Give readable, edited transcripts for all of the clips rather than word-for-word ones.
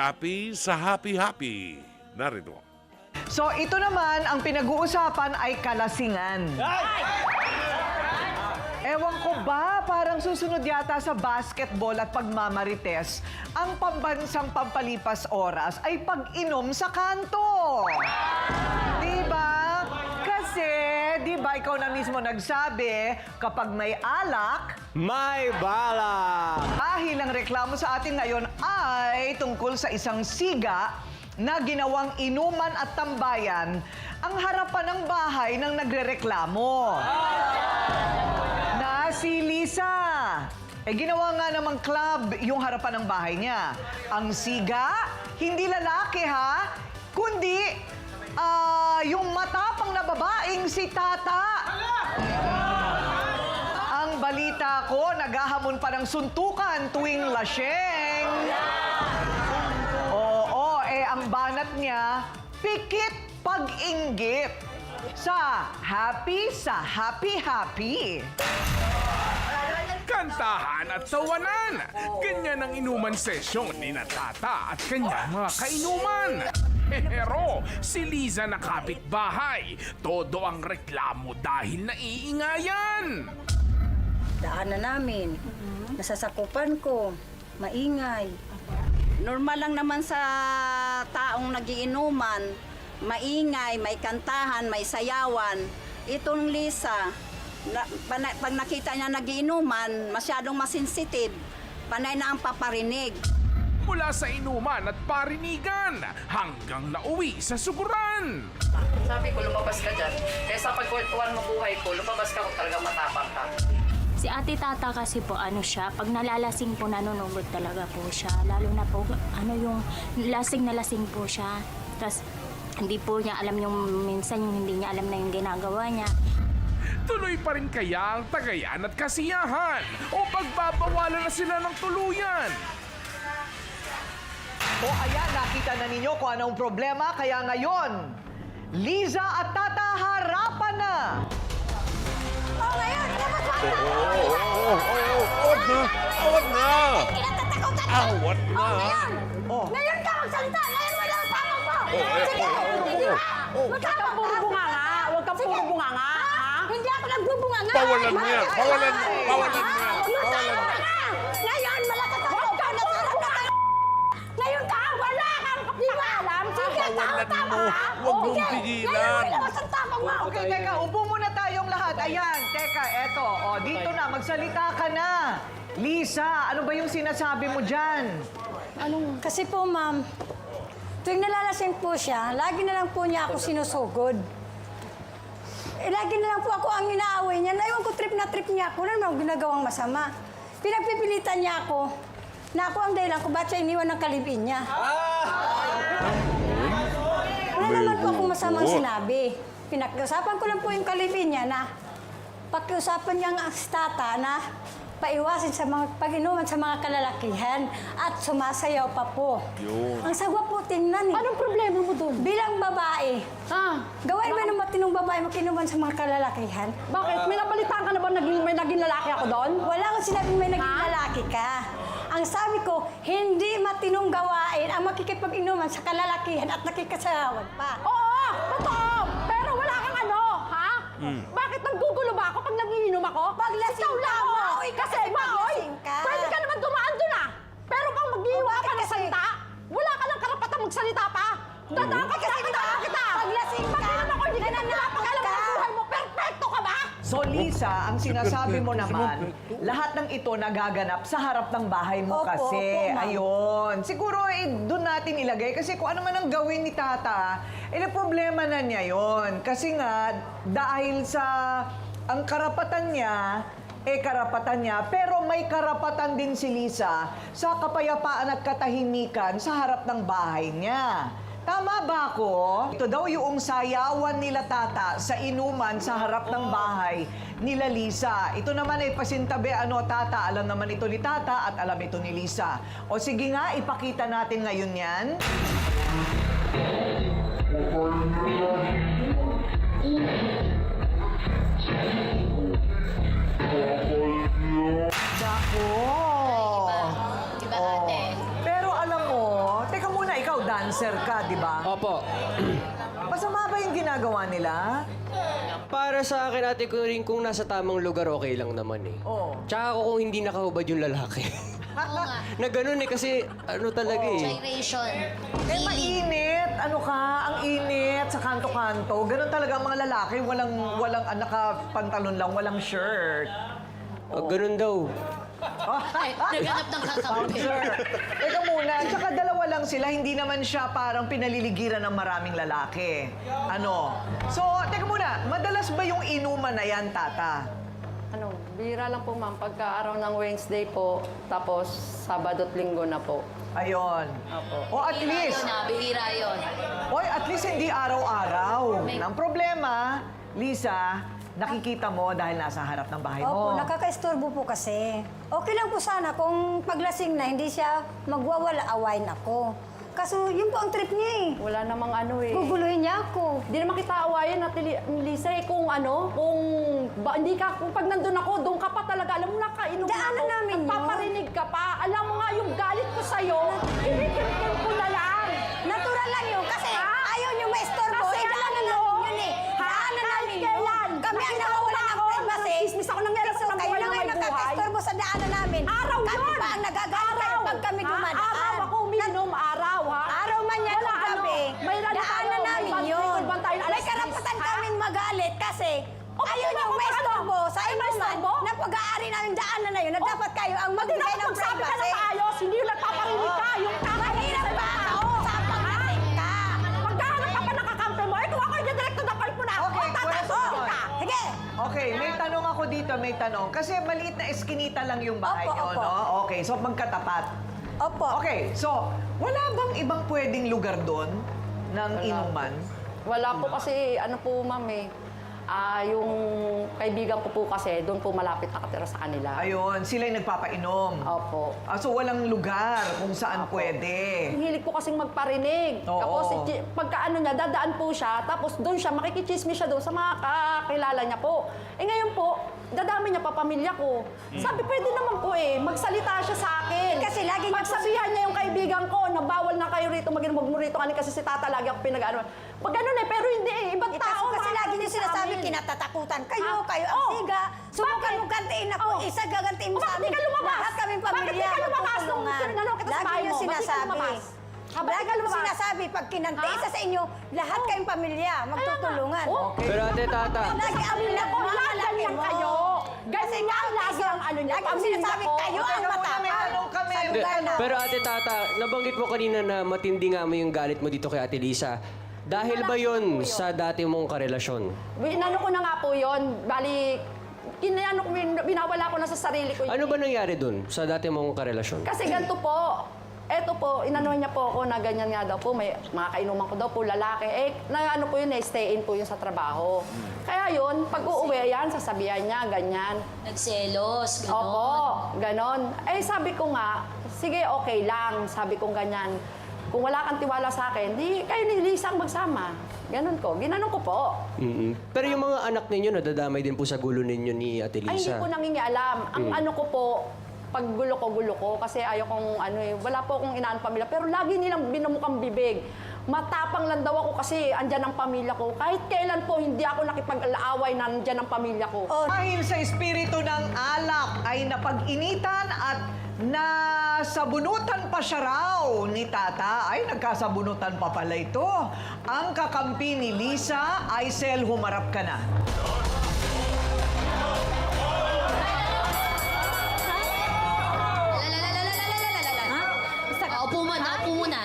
happy sa happy-happy. Narito. So ito naman, ang pinag-uusapan ay kalasingan. Ewan ko ba, parang susunod yata sa basketball at pagmamarites, ang pambansang pampalipas oras ay pag-inom sa kanto. Diba? Kasi, diba ikaw na mismo nagsabi, kapag may alak, May bala! dahil ang reklamo sa atin ngayon ay tungkol sa isang siga na ginawang inuman at tambayan ang harapan ng bahay ng nagrereklamo. Na si Lisa. Ginawa nga namang club yung harapan ng bahay niya. Ang siga, hindi lalaki ha, kundi yung matapang na babaeng si Tata. Ang balita ko, naghahamon pa ng suntukan tuwing laseng. Oo, ang banat niya, pikit pag-inggit. Sa happy-happy. Kantahan at tawanan. Ganyan ang inuman sesyon ni Tata at kanyang mga kainuman. Pero si Liza na kapitbahay, todo ang reklamo dahil naiingayan. Daanan namin. Nasasakupan ko. Maingay. Normal lang naman sa taong nagiinuman. Maingay, may kantahan, may sayawan. Itong Lisa, pag nakita niya nagiinuman, masyadong masensitive. Panay na ang paparinig. Mula sa inuman at parinigan hanggang nauwi sa suguran. Sabi ko, lumabas ka dyan. Kaya sa pagkwentuhan mo buhay ko, lumabas ka kung talaga matapang ka. Si Ate Tata kasi po, pag nalalasing po, nanunugod talaga po siya. Lalo na po, yung lasing na lasing po siya. Tapos, hindi po niya alam minsan yung hindi niya alam na yung ginagawa niya. Tuloy pa rin kaya ang tagayan at kasiyahan o pagbabawalan na sila ng tuluyan? O ayan, nakita na ninyo kung anong problema. Kaya ngayon, Liza at Tata harapan na. Awat na! Awat na! Ngayon ka magsalita! Ngayon wala ang tama ko! Huwag kang puro bunganga! Huwag kang puro bunganga! Hindi ako nagbubunganga! Pawalan mo yan! Pawalan mo! Pawalan mo yan! Pawalan mo! Ngayon, malakas ako! Huwag ka nasarap na kayo! Ngayon ka! Wala kang pakialam! Sige, Pawalan tama mo! ka! Huwag mong Ngayon, pigilan! ilabas ang tapang mo! Okay, teka, upo muna tayong lahat. Ayan, teka, eto. O, dito na, magsalita ka na. Lisa, ano ba yung sinasabi mo dyan? Kasi po, ma'am, tuwing nalalasing po siya, lagi na lang po niya ako sinusugod. Lagi na lang po ako ang inaaway niya. Naiwan ko trip na trip niya ako. Wala namang ginagawang masama. Pinagpipilitan niya ako na ako ang dahilan kung ba't siya iniwan ng kalibin niya. Wala naman po akong masamang sinabi. Pinag-usapan ko lang po yung kalibin niya na pakiusapan niya ang Tata na paiwasin sa mga pag-inuman sa mga kalalakihan at sumasayaw pa po. Ang sagwa po tingnan eh. Anong problema mo doon? Bilang babae, gawain mo ng matinong babae makinuman sa mga kalalakihan. Bakit? May napalitan ka na ba may naging lalaki ako doon? Wala akong sinabing may naging lalaki ka. Ang sabi ko, hindi matinong gawain ang makikipag-inuman sa kalalakihan at nakikasayawan pa. Oo! Totoo! Pero wala kang ano, ha? Bakit nanggugulo ba ako pag nagiinom ako? Paglasing Ikaw lang, ka, oh. maoy ka Kasi kasi maoy! paglasing ka. Pwede ka naman dumaan doon ah! Pero pag mag-iwa ka ng salita, wala ka ng karapatang magsalita pa! Dapat kasi kita! Paglasing ka, Pag ako, hindi ka na pinapakalam ng buhay mo! Perfecto ka ba? So Lisa, ang sinasabi mo naman, lahat ng ito nagaganap sa harap ng bahay mo Opo, kasi. opo, ma'am. Ayun. Siguro doon natin ilagay kasi kung ano man ang gawin ni Tata, problema na niya yon. Kasi nga, dahil sa ang karapatan niya, karapatan niya, pero may karapatan din si Lisa sa kapayapaan at katahimikan sa harap ng bahay niya. Tama ba ako? Ito daw yung sayawan nila Tata sa inuman sa harap ng bahay nila Lisa. Ito naman ay pasintabi, Tata, alam naman ito ni Tata at alam ito ni Lisa. O sige nga, ipakita natin ngayon yan. Dako. Diba, ate? Pero alam mo, teka muna. dancer ka, di ba? Opo. Masama ba yung ginagawa nila? Para sa akin, ate ko rin kung nasa tamang lugar, okay lang naman eh. Oo. Tsaka ako kung hindi nakahubad yung lalaki. Na ganun eh, kasi ano talaga eh. Gyration. Eh, mainit. Ano ka? Ang init sa kanto-kanto. Ganun talaga ang mga lalaki. Walang nakapantalon lang, walang shirt. Ganun daw. Naghanap ng kakampi. Sir, teka muna. Tsaka dalawa lang sila. Hindi naman siya parang pinaliligiran ng maraming lalaki. Ano? So, teka muna. Madalas ba yung inuman na yan, Tata? Ano, bihira lang po ma'am. Pagka araw ng Wednesday po, tapos Sabado at Linggo na po. Ayun. O at least, Bihira yun. oy, at least hindi araw-araw. Ang problema, Lisa, nakikita mo dahil nasa harap ng bahay Opo, mo. nakakaistorbo po kasi. Okay lang po sana kung paglasing na, hindi siya magwawala-awayin ako. Kaso yun po ang trip niya eh. Wala namang ano eh. Guguluhin niya ako. Hindi naman kita awayan at Lisa eh, kung ano, hindi ka, kung pag nandun ako, doon ka pa talaga, alam mo na, kainom Daanan ako, namin yun. nagpaparinig ka pa, alam mo nga yung galit ko sa'yo, kinikimkim ko na lang. Natural lang yun kasi ayaw niyo maistorbo. Kasi Eh, daanan alam namin mo, yun eh. Daanan namin yun. kailan? Kami ang Nakita nawawala ko ng ako, privacy. nagsismis ako ng ngayon So, ng kayo buhay na na ngayon may buhay. nakakaistorbo sa daanan namin. Araw Kami yun! pa ang nagagalit kayo pag kami dumadaan. Araw ako uminom, araw ha? Araw man yan Wala, o gabi, may rally tayo, daanan namin may yun. bantay tayo, alas May karapatan 10, ha? kaming magalit kasi ayaw bakit niyo ako maistorbo sa Ay, inuman maistorbo? na pag-aari namin daanan na yun na dapat kayo ang magbigay ng Magsabi ka privacy. na maayos, hindi yung nagpaparinig ka, yung Mahirap ba ako sa paglasing ka? Magkahanap ka pa nakakampi mo, eh kung ako yung direkto na point mo na ako, Okay, tatasunod ka. Sige. Okay, may tanong ako dito, may tanong. Kasi maliit na eskinita lang yung bahay Opo, niyo, opo. no? Okay, so magkatapat. Opo. Okay, so wala bang ibang pwedeng lugar doon ng inuman? Wala po kasi, ano po ma'am eh, yung kaibigan ko po kasi, doon po malapit nakatira sa kanila. Ayun, sila yung nagpapainom. Opo. So walang lugar kung saan Opo. pwede. Ang hilig po kasing magparinig. Oo. Tapos pagka ano niya, dadaan po siya, tapos doon siya, makikichismis siya doon sa mga kakilala niya po. Eh ngayon po, dadami niya pa pamilya ko. Sabi, pwede naman po eh, magsalita siya sa akin. Kasi lagi niya po- Magsabihan niya yung kaibigan ko na bawal na kayo rito, mag-inom mo rito kasi si Tata lagi ako pinag-ano. Pag ganun eh, pero hindi eh, ibang tao. Kasi lagi niyo makakapit sa sinasabi, amin. kinatatakutan kayo, Ah, kayo ang oh. siga. Subukan Bakit? mong gantiin ako, Oh. isa gagantiin mo Bakit sa di amin. ka lumabas? Lahat kaming Bakit pamilya, di ka lumabas nung magtutulungan. tinanong kita sa Lagi bahay niyo mo? Bakit di ka sinasabi. lumabas? Ha, bakit Lagi di ka niyo lumabas? sinasabi, pag kinante Ha? isa sa inyo, lahat kayong pamilya, magtutulungan. Oh. Pero ate Tata, Lagi ang pinagmamalaki mo. kayo. Ganyan lagi ang ano niya. Lagi ang sinasabi, kayo ang matapang. May tanong kami. Sa lugar na. pero ate Tata, nabanggit mo kanina na matindi nga mo yung galit mo dito kay Ate Lisa. Dahil ba yun sa dati mong karelasyon? Inano ko na nga po yun. Bali, binawala ko na sa sarili ko. Ano ba nangyari dun sa dati mong karelasyon? Kasi ganito po. Eto po, inano niya po ako na ganyan nga daw po, may mga kainuman ko daw po, lalaki. Eh, na ano po yun eh, stay in po yun sa trabaho. Kaya yun, pag uuwi yan, sasabihan niya, ganyan. Nagselos, gano'n. Opo, ganon. Eh, sabi ko nga, sige, okay lang. Sabi ko ganyan. Kung wala kang tiwala sa akin, di kayo ni Lisa ang magsama. Ganon ko. Ginanon ko po. Pero yung mga anak ninyo, nadadamay din po sa gulo ninyo ni Ate Ay, hindi Lisa. po nangingialam. Ang ano ko po, pag gulo ko, kasi ayaw kong ano eh, wala po akong inaan pamilya. Pero lagi nilang binamukang bibig. Matapang lang daw ako kasi andyan ang pamilya ko. Kahit kailan po, hindi ako nakipag-aaway na andyan ang pamilya ko. Dahil sa espiritu ng alak ay napag-initan at nasabunutan pa siya raw ni Tata. Ay, nagkasabunutan pa pala ito. Ang kakampi ni Lisa, Aisel, humarap ka na. Upo muna.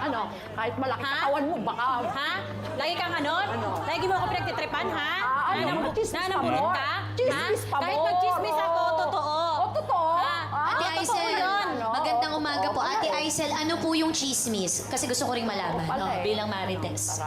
Ano? Kahit malaki katawan mo, baka... Ha? Lagi kang ano? Lagi mo ako pinagtitripan, ha? ano? Chismis pa Nanambunot mo? ka? Chismis Ha? pa mo? Kahit mag-chismis ako, Oo. totoo. O, totoo? Ha? Ate Totoo Aisel, yun. magandang umaga po. Ate Aisel, ano po yung chismis? Kasi gusto ko ring malaman, pala no, eh. bilang Marites.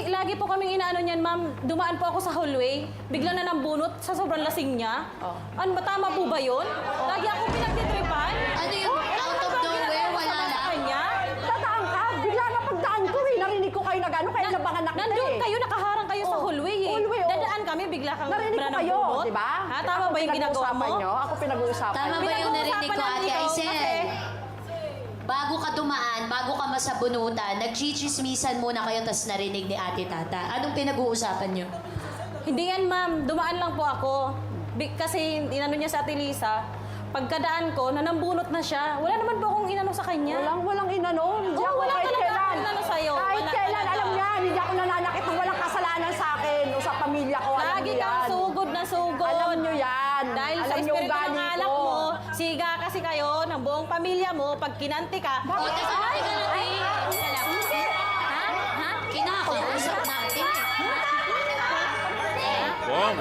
Lagi po kaming inaano niyan, ma'am. Dumaan po ako sa hallway, bigla na nambunot sa sobrang lasing niya. Ano ba, tama po ba yun? Lagi ako pinagtitripan? Ano yung out of nowhere, wala Sa lang? kanya? Tataan ka, bigla na pagdaan ko eh. Narinig ko kayo nag-ano, kaya nabangan na kita Nandun eh. kayo, nakaharang kayo sa Oh, hallway eh. hallway, oh. Dadaan kami, bigla kang Narinig ko kayo, nambunot. di ba? Ha? Tama ba yung ginagawa mo? Nyo? Ako pinag-uusapan. Tama ba yung narinig ko, Ate Pinag-uusapan Aisel? namin bago ka dumaan, bago ka masabunutan, nagchichismisan muna kayo tas narinig ni Ate Tata. Anong pinag-uusapan niyo? Hindi yan, ma'am. Dumaan lang po ako. Kasi inano niya sa Ate Lisa, pagkadaan ko, nanambunot na siya. Wala naman po akong inano sa kanya. Walang inano. Hindi ako wala kahit talaga kailan. akong inano sa'yo. Kahit Wala kailan, talaga. alam niya, hindi ako nananakit ng walang kasalanan sa akin o sa pamilya ko. Alam Lagi niyo kang yan. sugod na sugod. Alam niyo yan. Dahil Alam sa niyo espiritu ng ugali alak ko. mo, siga kasi kayo ng buong pamilya mo, pag kinanti ka. O, tas ay, ha? Kinakausap natin eh. Bang.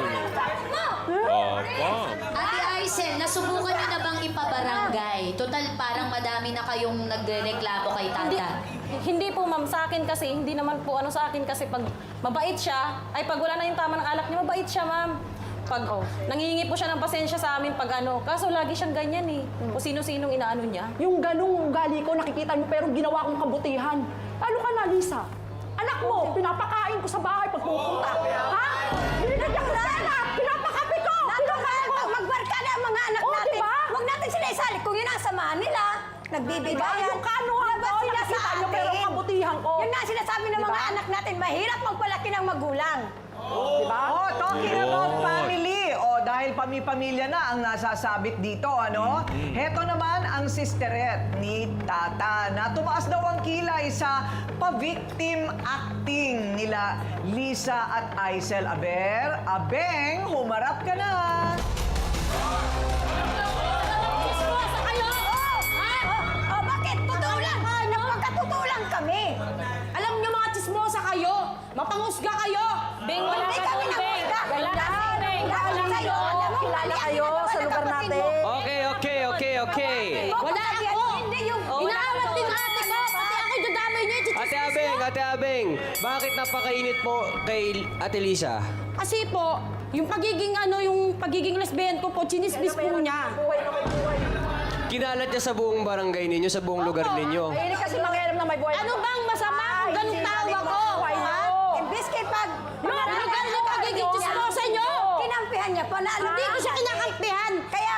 Bang. Ate Aisel, nasubukan niyo na bang ipabarangay? Total, parang madami na kayong nagreklamo kay Hindi, Tata. hindi po ma'am, sa akin kasi, hindi naman po ano sa akin kasi pag mabait siya, ay pag wala na yung tama ng alak niya, mabait siya ma'am. Pag nangihingi po siya ng pasensya sa amin pag ano, kaso lagi siyang ganyan eh. Kung sino-sinong inaano niya. Yung ganung ugali ko, nakikita mo, pero ginawa kong kabutihan. Paano ka na, Lisa? Anak mo, pinapakain ko sa bahay pag pupunta. Ha? Binigyan ko sana! Pinapakapi ko! Magbarka na ang mga anak Oh, natin. diba? Huwag natin sila isali. Kung yun ang samahan nila, nagbibigayan. Yung kanuhan ko, nakikita nyo, pero kabutihan ko. Yun nga ang sinasabi ng mga Diba? anak natin, mahirap magpalaki ng magulang. Diba? Oh, talking about family. Oh, dahil pamilya na ang nasasabit dito, ano? Heto naman ang sisteret ni Tata na tumaas daw ang kilay sa pa-victim acting nila Lisa at Aisel Aber. Abeng, humarap ka na! Oh, bakit? Totoo lang. Nagpagkatotoo lang kami. Alam niyo mga chismosa kayo, mapangusga kayo. Beng, wala Hindi ka kami doon, Beng. nangusga. Wala ka doon, Beng. Wala kayo. Alam mo, Kilala mali ang kayo ginagawa sa ng lugar kapatid natin. mo. Okay. Wala ako. Hindi yung... Inaawat din ate ko, pati ako dadamay niya. Ate Abeng, bakit napakainit po kay Ate Lisa? Kasi po, yung pagiging lesbian ko po, chinismis po niya. Kinalat niya sa buong barangay ninyo, sa buong lugar ninyo. Mahilig kasi mangialam na may buhay. Ano bang masama kung ganun tawa ko? Ha? Imbis kay pag... Ano yung pagiging chismosa niyo? Kinampihan niya pa na ano. Hindi ko siya kinakampihan. Kaya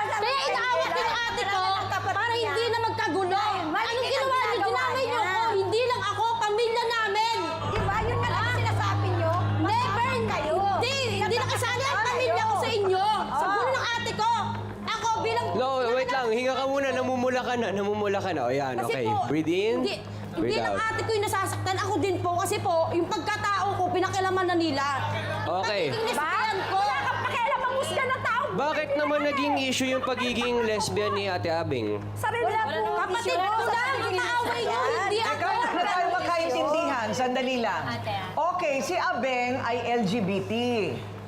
inaawat ko yung ate ko para hindi na magkagulo. Anong ginawa niyo? Dinamay niyo ako. Hindi lang ako, pamilya namin. Di ba? Yun na lang ang sinasabi niyo. Never kayo. Hindi nakasali ang pamilya ko sa inyo. Sa gulo ng ate ko. Ako bilang... No, wait lang. Hinga ka muna. Namumula ka na. O yan, Kasi okay. po, Breathe in. Hindi Breathe lang out. ate ko yung nasasaktan. Ako din po. Kasi po, yung pagkatao ko, pinakialaman na nila. Okay. Nagiging lesbian ko. Wala kang pakialam ang musga ng tao. Bakit naman naging issue yung pagiging lesbian ni Ate Abing? Sarili mo. Kapatid ko lang ang kaaway niyo. Hindi ako. Ikaw na tayo magkaintindihan. Sandali lang. Okay, si Abeng ay LGBT.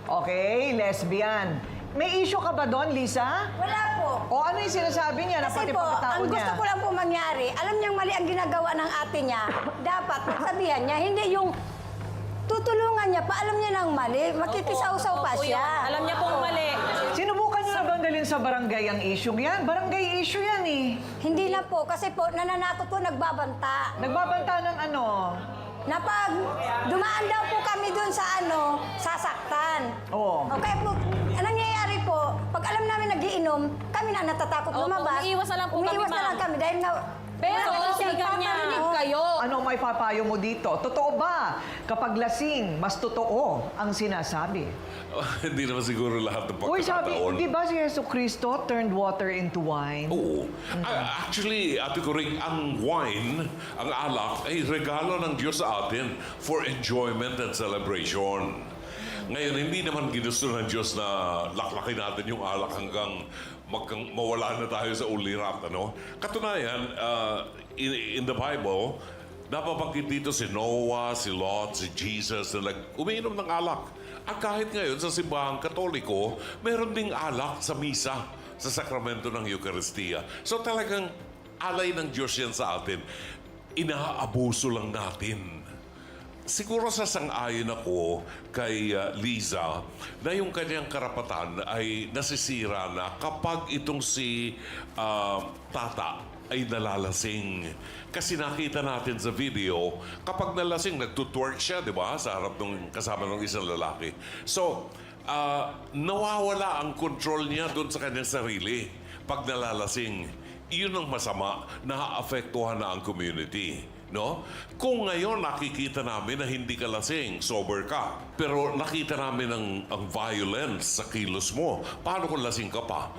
Okay, lesbian. May issue ka ba doon, Lisa? Wala po. O ano yung sinasabi niya na Kasi pati po, pagkatao ang niya? gusto ko lang po mangyari, alam niyang mali ang ginagawa ng ate niya, dapat sabihan niya, hindi yung tutulungan niya pa, alam niya nang mali, makikisaw-saw pa Opo, siya. yun. Alam niya pong mali. Sinubukan niyo na bang dalhin sa barangay ang issue yan? Barangay issue yan eh. Hindi na po, kasi po, nananakot po, nagbabanta. Nagbabanta ng ano? Na pag dumaan daw po kami dun sa sasaktan. Oo. Okay po, ang nangyayari po, pag alam namin nagiinom, kami na natatakot Opo, lumabas. umiiwas na lang po kami, Umiiwas na ma'am. lang kami dahil nga... Pero wala siya siyang niya. paparinig Kayo. Ano may papayo mo dito? Totoo ba? Kapag lasing, mas totoo ang sinasabi. Hindi naman siguro lahat ng Uy, sabi, pagkakataon. di ba si Yesu Cristo turned water into wine? Oo. Actually, Ate Coring, ang wine, ang alak, ay regalo ng Diyos sa atin for enjoyment and celebration. Ngayon, hindi naman ginusto ng Diyos na laklakin natin yung alak hanggang mawala na tayo sa ulirat, ano? Katunayan, in the Bible, napabanggit dito si Noah, si Lot, si Jesus na umiinom ng alak. At kahit ngayon sa simbahang Katoliko, meron ding alak sa misa, sa sakramento ng Eucharistia. So talagang alay ng Diyos yan sa atin. Inaabuso lang natin. Siguro sa sang-ayon ako kay Liza na yung kanyang karapatan ay nasisira na kapag itong si Tata ay nalalasing. Kasi nakita natin sa video, kapag nalasing, nagtutwerk siya, di ba? Sa harap ng kasama ng isang lalaki. So, nawawala ang control niya doon sa kanyang sarili pag nalalasing. Yun ang masama, naaapektuhan na ang community. No? Kung ngayon nakikita namin na hindi ka lasing, sober ka, pero nakita namin ang violence sa kilos mo, paano kung lasing ka pa?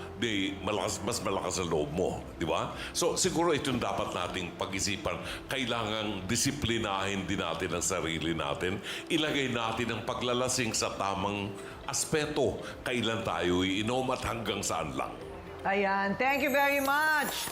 Mas malakas ang loob mo, di ba? So siguro ito yung dapat nating pag-isipan. Kailangang disiplinahin din natin ang sarili natin. Ilagay natin ang paglalasing sa tamang aspeto. Kailan tayo iinom at hanggang saan lang. Ayan, thank you very much.